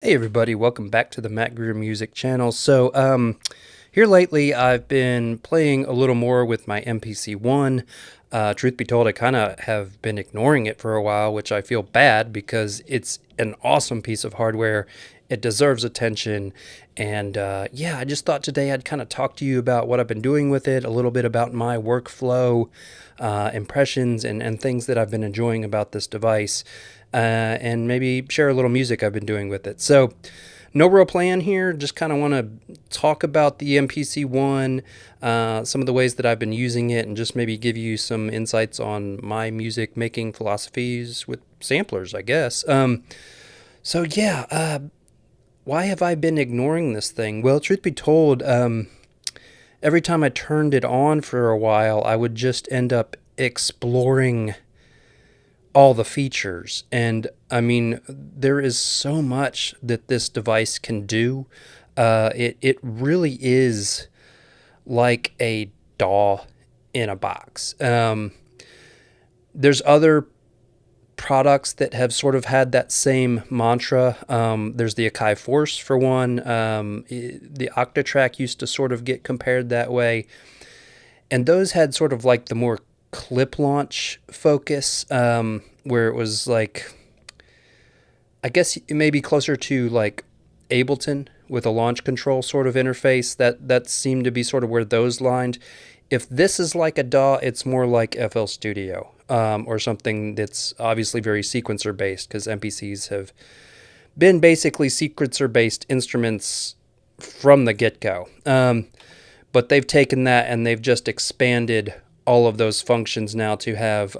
Hey everybody, welcome back to the Matt Greer Music channel. Here lately I've been playing a little more with my MPC One. Truth be told, I kind of have been ignoring it for a while, which I feel bad because it's an awesome piece of hardware. It deserves attention. And yeah, I just thought today I'd kind of talk to you about what I've been doing with it, a little bit about my workflow, impressions, and things that I've been enjoying about this device, and maybe share a little music I've been doing with it. So, no real plan here. Just kind of want to talk about the MPC One, some of the ways that I've been using it, and just maybe give you some insights on my music making philosophies with samplers, I guess. Why have I been ignoring this thing? Well, truth be told, every time I turned it on for a while, I would just end up exploring all the features. And I mean, there is so much that this device can do. It really is like a DAW in a box. There's other products that have sort of had that same mantra. There's the Akai Force for one. The Octatrack used to sort of get compared that way. And those had sort of like the more clip launch focus, where it was like, I guess maybe closer to like Ableton with a launch control sort of interface. That seemed to be sort of where those lined. If this is like a DAW, it's more like FL Studio, or something that's obviously very sequencer based, because MPCs have been basically sequencer based instruments from the get go. But they've taken that and they've just expanded all of those functions now to have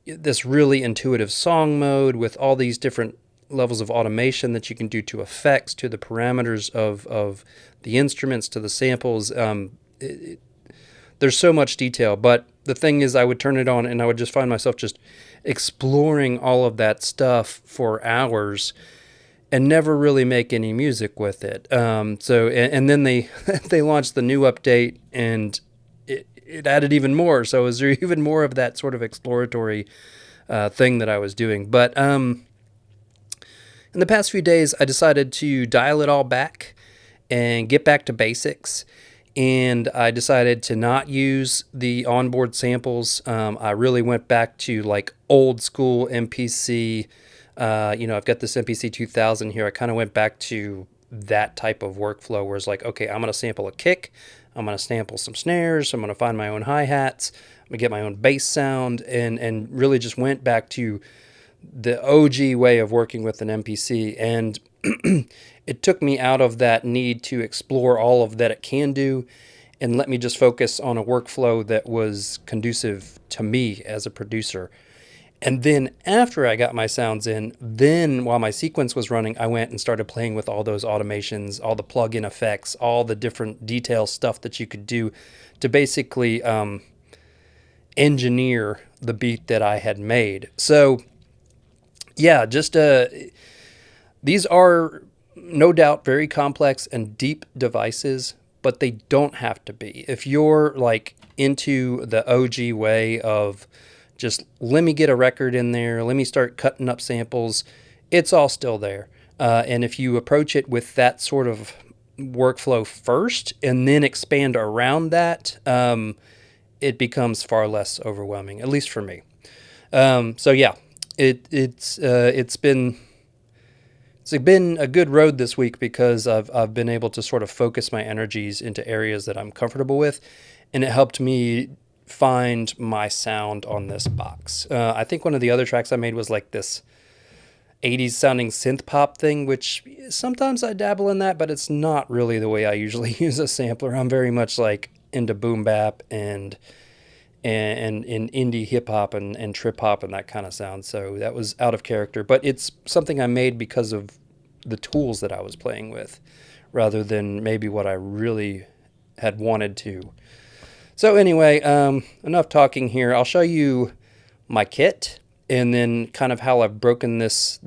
this really intuitive song mode with all these different levels of automation that you can do to effects, to the parameters of the instruments, to the samples. There's so much detail, but the thing is, I would turn it on and I would just find myself just exploring all of that stuff for hours and never really make any music with it. And then they they launched the new update, and it added even more. So is there even more of that sort of exploratory thing that I was doing? But in the past few days, I decided to dial it all back and get back to basics. And I decided to not use the onboard samples. I really went back to like old school MPC. I've got this MPC 2000 here. I kind of went back to that type of workflow where it's like, okay, I'm going to sample a kick. I'm going to sample some snares. I'm going to find my own hi-hats. I'm going to get my own bass sound, and really just went back to the OG way of working with an MPC. And it took me out of that need to explore all of that it can do and let me just focus on a workflow that was conducive to me as a producer. And then after I got my sounds in, then while my sequence was running, I went and started playing with all those automations, all the plug-in effects, all the different detail stuff that you could do to basically engineer the beat that I had made. So yeah, just these are no doubt very complex and deep devices, but they don't have to be. If you're like into the OG way of just let me get a record in there, let me start cutting up samples, it's all still there. And if you approach it with that sort of workflow first and then expand around that, it becomes far less overwhelming, at least for me. So yeah, it's been a good road this week because I've been able to sort of focus my energies into areas that I'm comfortable with, and it helped me find my sound on this box. I think one of the other tracks I made was like this 80s sounding synth pop thing, which sometimes I dabble in that, but it's not really the way I usually use a sampler. I'm very much like into boom bap and in indie hip hop and trip hop and that kind of sound. So that was out of character, but it's something I made because of the tools that I was playing with rather than maybe what I really had wanted to. So anyway, enough talking here. I'll show you my kit and then kind of how I've broken this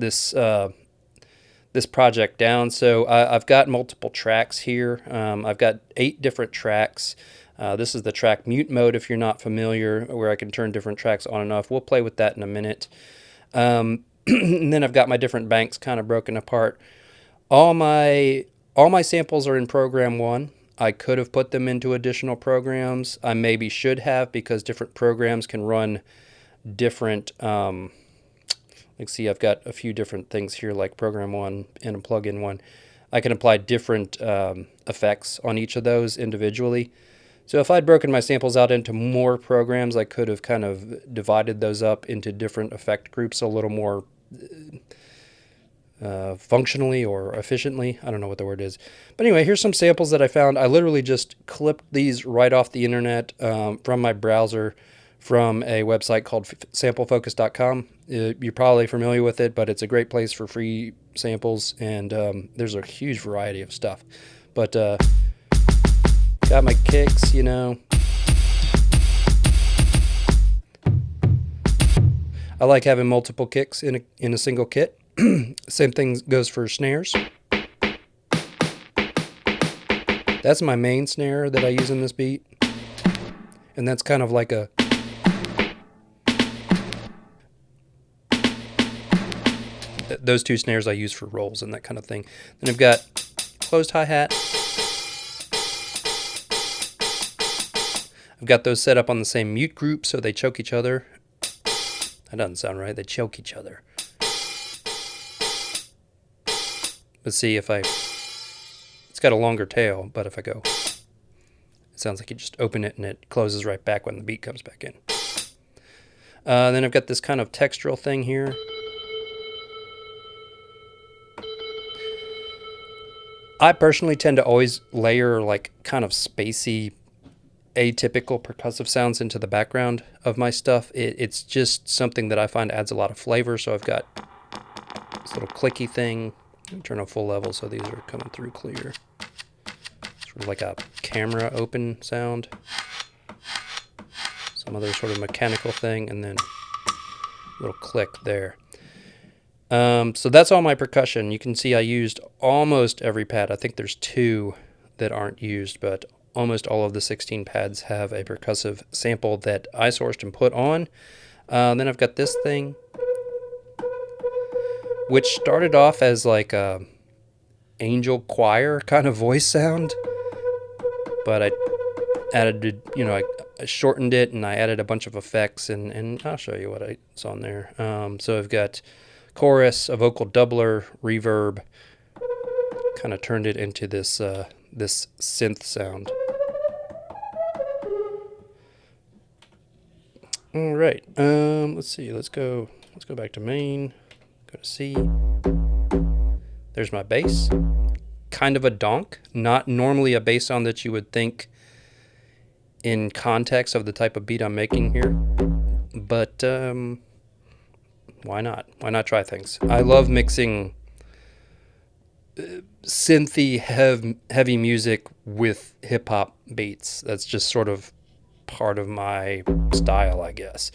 project down. So I've got multiple tracks here. I've got 8 different tracks. This is the track mute mode, if you're not familiar, where I can turn different tracks on and off. We'll play with that in a minute. And then I've got my different banks kind of broken apart. All my samples are in program one. I could have put them into additional programs. I maybe should have, because different programs can run different. Let's see, I've got a few different things here, like program one and a plugin one. I can apply different effects on each of those individually. So if I'd broken my samples out into more programs, I could have kind of divided those up into different effect groups a little more functionally or efficiently. I don't know what the word is. But anyway, here's some samples that I found. I literally just clipped these right off the internet from my browser from a website called samplefocus.com. You're probably familiar with it, but it's a great place for free samples, and there's a huge variety of stuff. But got my kicks, you know. I like having multiple kicks in a single kit. Same thing goes for snares. That's my main snare that I use in this beat. And that's kind of like a... Those two snares I use for rolls and that kind of thing. Then I've got closed hi-hat. I've got those set up on the same mute group so they choke each other. That doesn't sound right. They choke each other. Let's see if I... It's got a longer tail, but if I go... It sounds like you just open it and it closes right back when the beat comes back in. Then I've got this kind of textural thing here. I personally tend to always layer like kind of spacey, atypical percussive sounds into the background of my stuff. It's just something that I find adds a lot of flavor. So I've got this little clicky thing. Turn on full level so these are coming through clear. Sort of like a camera open sound. Some other sort of mechanical thing, and then a little click there. So that's all my percussion. You can see I used almost every pad. I think there's 2 that aren't used, but almost all of the 16 pads have a percussive sample that I sourced and put on. Then I've got this thing, which started off as like a angel choir kind of voice sound, but I added, I shortened it and I added a bunch of effects, and I'll show you what it's on there. So I've got chorus, a vocal doubler, reverb, kind of turned it into this this synth sound. All right, let's see, let's go back to main, go to C. There's my bass, kind of a donk, not normally a bass sound that you would think in context of the type of beat I'm making here, but why not? Why not try things? I love mixing synthy heavy music with hip-hop beats. That's just sort of part of my style, I guess.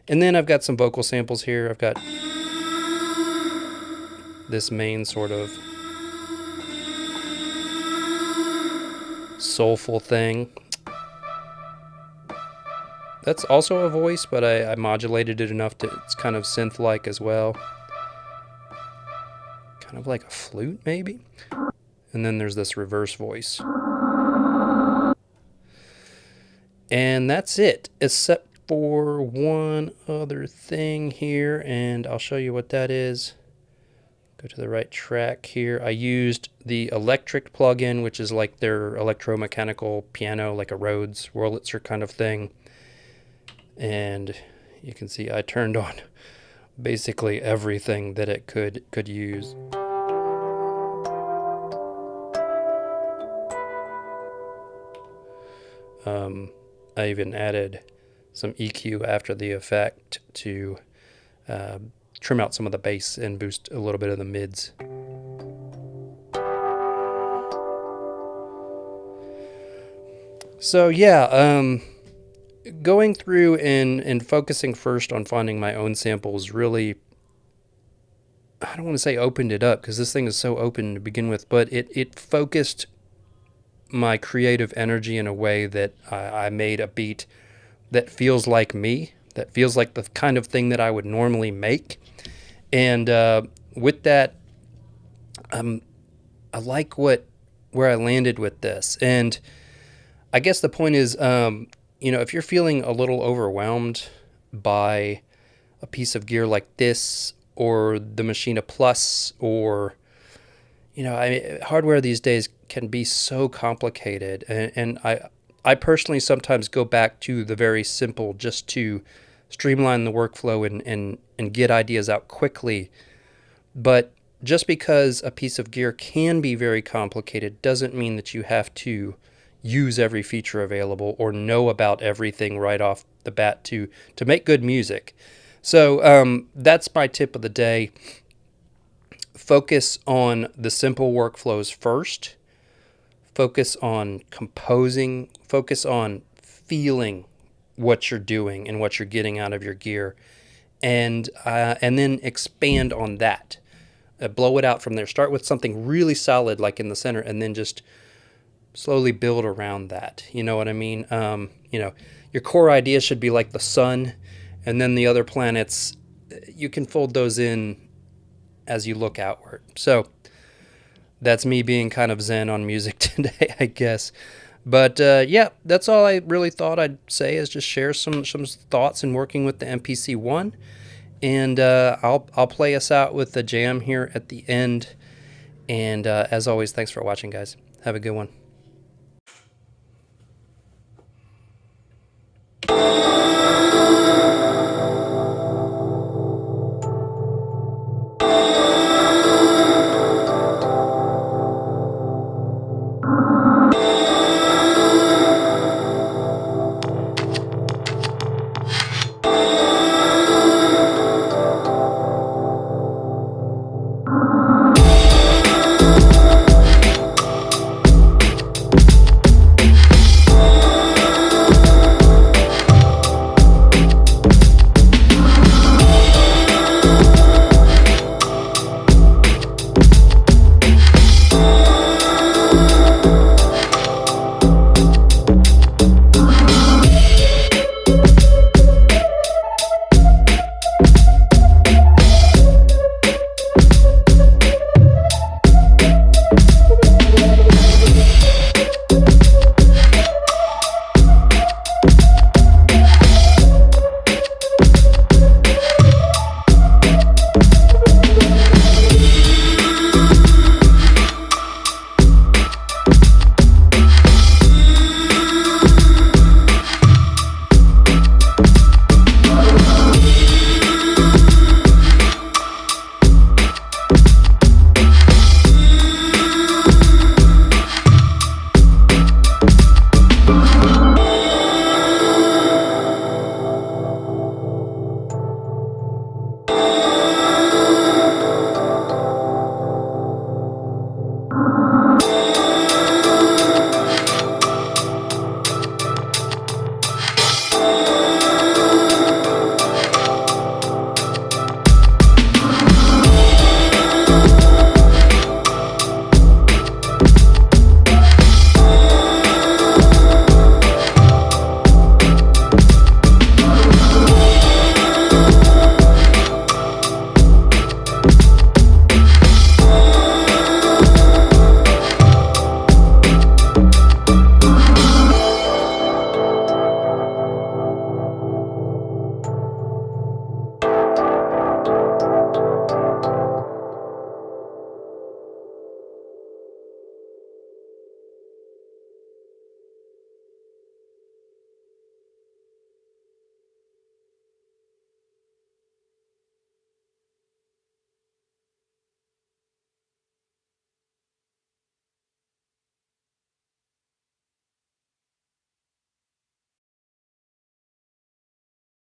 And then I've got some vocal samples here. I've got this main sort of soulful thing. That's also a voice, but I modulated it enough to it's kind of synth-like as well. Kind of like a flute, maybe? And then there's this reverse voice. And that's it, except for one other thing here, and I'll show you what that is. Go to the right track here. I used the electric plugin, which is like their electromechanical piano, like a Rhodes Wurlitzer kind of thing. And you can see I turned on basically everything that it could use. I even added some EQ after the effect to trim out some of the bass and boost a little bit of the mids. So yeah, going through and focusing first on finding my own samples really, I don't want to say opened it up, because this thing is so open to begin with, but it focused my creative energy in a way that I made a beat that feels like me, that feels like the kind of thing that I would normally make. And with that, I like where I landed with this. And I guess the point is, if you're feeling a little overwhelmed by a piece of gear like this, or the Machina Plus, or hardware these days can be so complicated, and I personally sometimes go back to the very simple just to streamline the workflow and get ideas out quickly. But just because a piece of gear can be very complicated doesn't mean that you have to use every feature available or know about everything right off the bat to make good music. So that's my tip of the day. Focus on the simple workflows first. Focus on composing. Focus on feeling what you're doing and what you're getting out of your gear, and then expand on that. Blow it out from there. Start with something really solid like in the center, and then just slowly build around that. You know what I mean? Your core idea should be like the sun, and then the other planets, you can fold those in as you look outward. So that's me being kind of zen on music today, I guess. But yeah, that's all I really thought I'd say, is just share some thoughts in working with the MPC One. And I'll play us out with the jam here at the end. And as always, thanks for watching, guys. Have a good one.